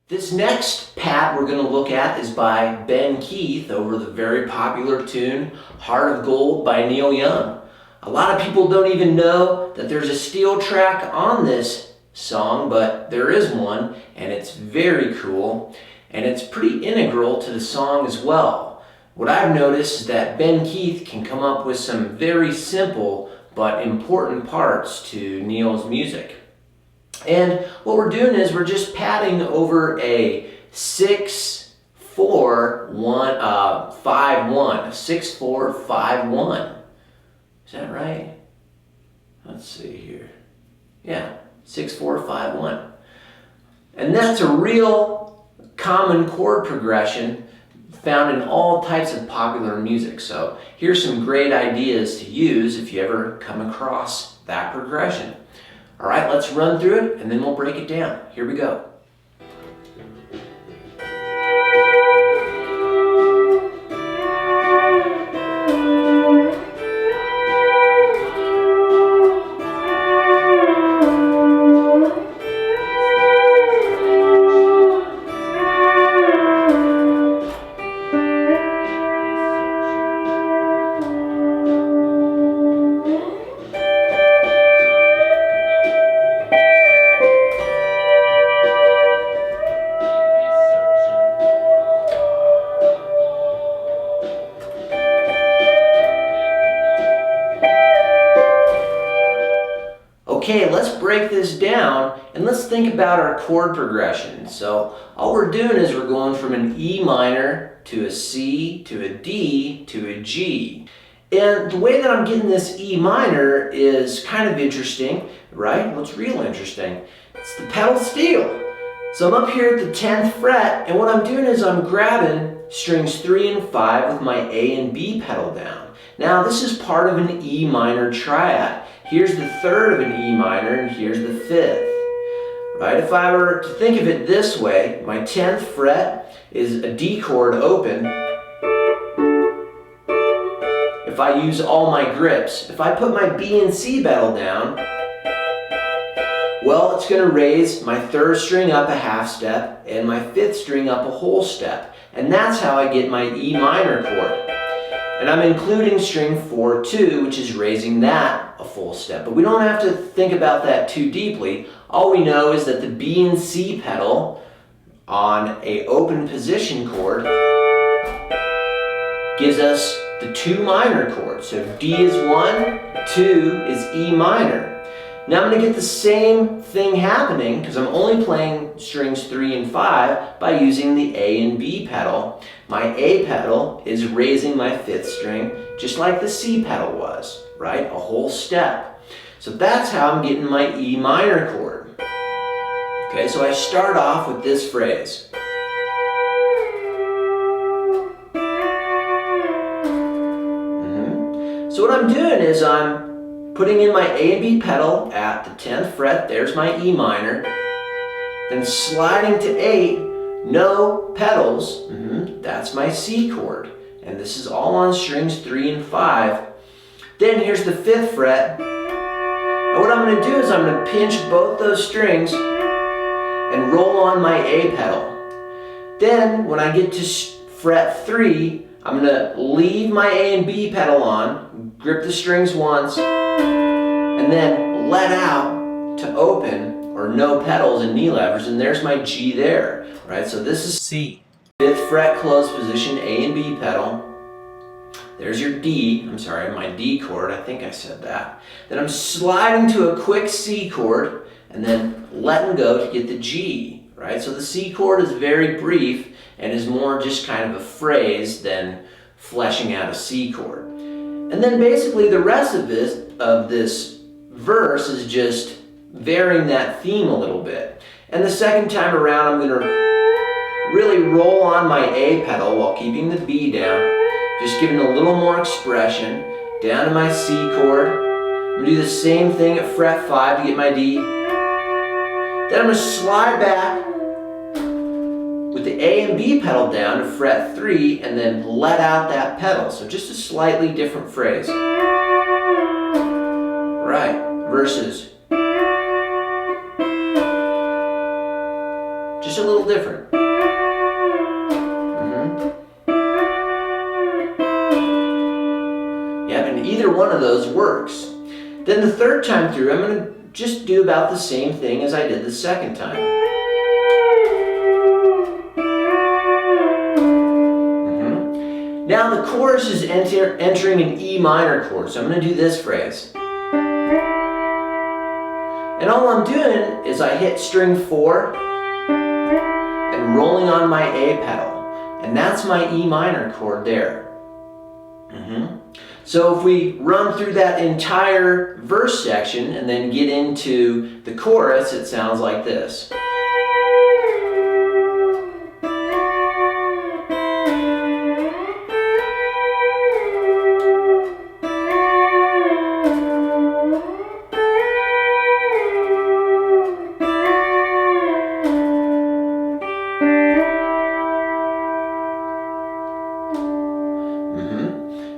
This next pad we're going to look at is by Ben Keith over the very popular tune Heart of Gold by Neil Young. A lot of people don't even know that there's a steel track on this song, but there is one, and it's very cool, and it's pretty integral to the song as well. What I've noticed is that Ben Keith can come up with some very simple but important parts to Neil's music. And what we're doing is we're just padding over a 6-4-1-5-1. 6-4-5-1. Is that right? Let's see here. Yeah, 6-4-5-1. And that's a real common chord progression found in all types of popular music. So here's some great ideas to use if you ever come across that progression. All right, let's run through it and then we'll break it down. Here we go. Okay, let's break this down and let's think about our chord progression. So all we're doing is we're going from an E minor to a C to a D to a G. And the way that I'm getting this E minor is kind of interesting, right? Well, it's real interesting. It's the pedal steel. So I'm up here at the 10th fret, and what I'm doing is I'm grabbing strings 3 and 5 with my A and B pedal down. Now this is part of an E minor triad. Here's the third of an E minor, and here's the fifth. Right? If I were to think of it this way, my 10th fret is a D chord open. If I use all my grips, if I put my B and C pedal down, well, it's going to raise my third string up a half step and my fifth string up a whole step. And that's how I get my E minor chord. And I'm including string 4-2, which is raising that a full step. But we don't have to think about that too deeply. All we know is that the B and C pedal on a open position chord gives us the 2 minor chords. So D is 1, 2 is E minor. Now I'm going to get the same thing happening because I'm only playing strings 3 and 5 by using the A and B pedal. My A pedal is raising my 5th string just like the C pedal was, right? A whole step. So that's how I'm getting my E minor chord. Okay, so I start off with this phrase. So what I'm doing is I'm putting in my A and B pedal at the 10th fret, there's my E minor, then sliding to 8, no pedals, that's my C chord, and this is all on strings 3 and 5. Then here's the 5th fret, and what I'm going to do is I'm going to pinch both those strings and roll on my A pedal. Then when I get to fret 3, I'm going to leave my A and B pedal on, grip the strings once, and then let out to open, or no pedals and knee levers, and there's my G there, right? So this is C. 5th fret closed position, A and B pedal. There's your D, my D chord, I think I said that. Then I'm sliding to a quick C chord, and then letting go to get the G, right? So the C chord is very brief, and is more just kind of a phrase than fleshing out a C chord. And then basically the rest of this verse is just varying that theme a little bit. And the second time around I'm going to really roll on my A pedal while keeping the B down, just giving a little more expression, down to my C chord. I'm going to do the same thing at fret 5 to get my D. Then I'm going to slide back with the A and B pedal down to fret 3 and then let out that pedal. So just a slightly different phrase. Right, versus just a little different. Yeah, and either one of those works. Then the third time through, I'm going to just do about the same thing as I did the second time. Now the chorus is entering an E minor chord, so I'm going to do this phrase. And all I'm doing is I hit string 4 and rolling on my A pedal. And that's my E minor chord there. So if we run through that entire verse section and then get into the chorus, it sounds like this.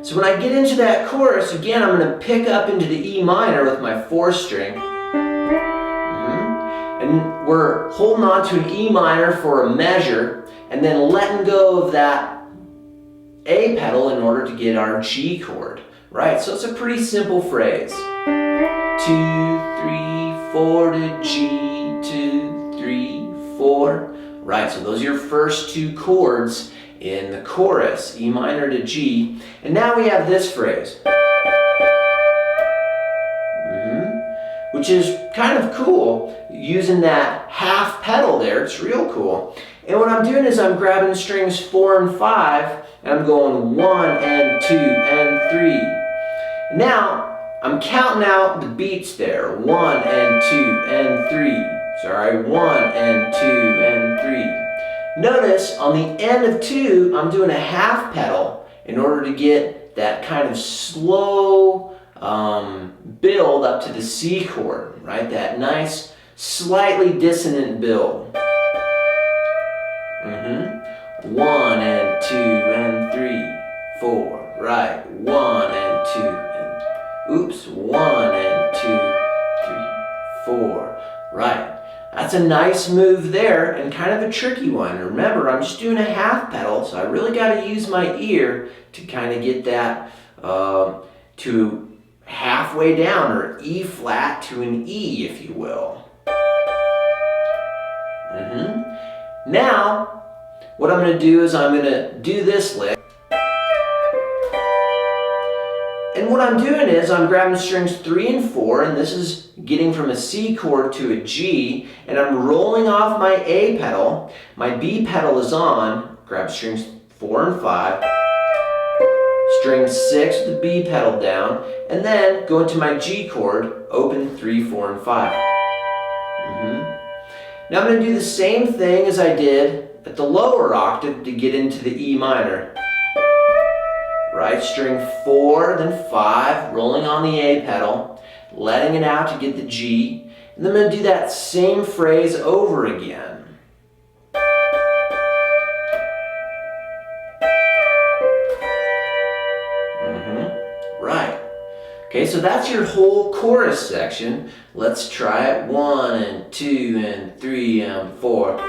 So when I get into that chorus, again, I'm going to pick up into the E minor with my 4th string. And we're holding on to an E minor for a measure, and then letting go of that A pedal in order to get our G chord. Right? So it's a pretty simple phrase. 2, 3, 4 to G, 2, 3, 4. Right, so those are your first 2 chords in the chorus, E minor to G. And now we have this phrase, which is kind of cool, using that half pedal there. It's real cool. And what I'm doing is I'm grabbing strings 4 and 5, and I'm going 1 and 2 and 3. Now, I'm counting out the beats there, 1 and 2 and 3. Sorry, 1 and 2 and 3. Notice on the end of 2, I'm doing a half pedal in order to get that kind of slow build up to the C chord, right? That nice, slightly dissonant build. 1 and 2 and 3, 4, right? 1 and 2 and, oops, 1 and 2, 3, 4, right? That's a nice move there and kind of a tricky one. Remember, I'm just doing a half pedal, so I really got to use my ear to kind of get that to halfway down, or E flat to an E, if you will. Now, what I'm going to do is I'm going to do this lick. And what I'm doing is I'm grabbing strings 3 and 4, and this is getting from a C chord to a G, and I'm rolling off my A pedal. My B pedal is on, grab strings 4 and 5, string 6 with the B pedal down, and then go into my G chord, open 3, 4, and 5. Now I'm going to do the same thing as I did at the lower octave to get into the E minor. Right, string 4, then 5, rolling on the A pedal, letting it out to get the G, and then I'm going to do that same phrase over again. Right. Okay, so that's your whole chorus section. Let's try it. 1 and 2 and 3 and 4. 2,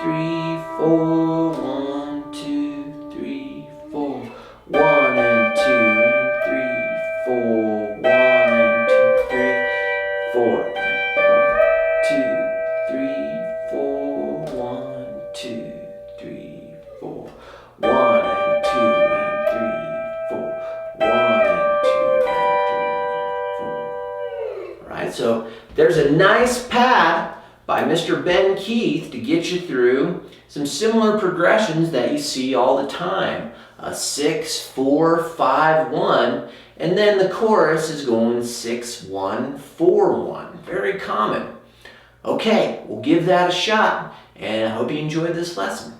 3, 4, 1, 2, 3, 4. 1 and 2 and 3, 4. 1 and 2, 3, 4. 1, 2, 3, 4. 1, 2, 3, 4. 1 and 2 and 3, 4. 1 and 2 and 3, 4. Right, so there's a nice pad by Mr. Ben Keith to get you through some similar progressions that you see all the time. 6, 4, 5, 1, and then the chorus is going 6, 1, 4, 1. Very common. Okay, we'll give that a shot, and I hope you enjoyed this lesson.